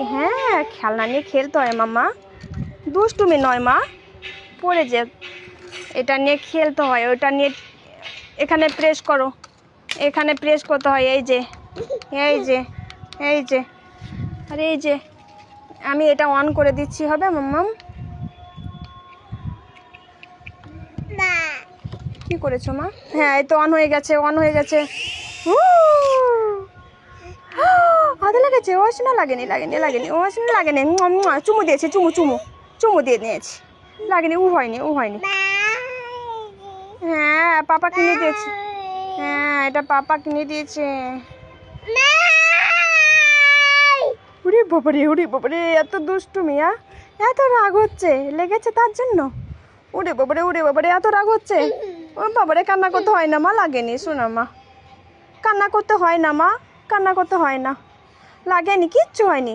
হ্যাঁ, খেলনা নিয়ে খেলতে হয় মাম্মা, দুষ্টুমি নয় মা, পড়ে যে। এটা নিয়ে খেলতে হয়, ওটা নিয়ে এখানে প্রেস করো, এখানে প্রেস করতে হয়, এই যে এই যে এই যে, আরে এই যে আমি এটা অন করে দিচ্ছি, হবে মাম্মাম? কি করেছো মা? হ্যাঁ, এই তো অন হয়ে গেছে, অন হয়ে গেছে। হাতে লেগেছে? ও শোনা লাগেনি, লাগেনি, লাগেনি, ও শোনা লাগেনি। চুমু দিয়েছে, চুমু চুমু চুমু দিয়ে নিয়েছি, লাগেনি, ও হয়নি, ও হয়নি। হ্যাঁ, পাপা কিনে দিয়েছে। হ্যাঁ, এটা পাপা কিনে দিয়েছে। উড়ে বাবারে, উড়ে বাবারে, এত দুষ্টু মিয়া, এত রাগ হচ্ছে, লেগেছে তার জন্য। উড়ে বাবারে, উড়ে বাবারে, এত রাগ হচ্ছে। ও বাবারে, কান্না করতে হয় না মা, লাগেনি, শোনা মা, কান্না করতে হয় না মা, কান্না করতে হয় না, লাগেনি, কিচ্ছু হয়নি।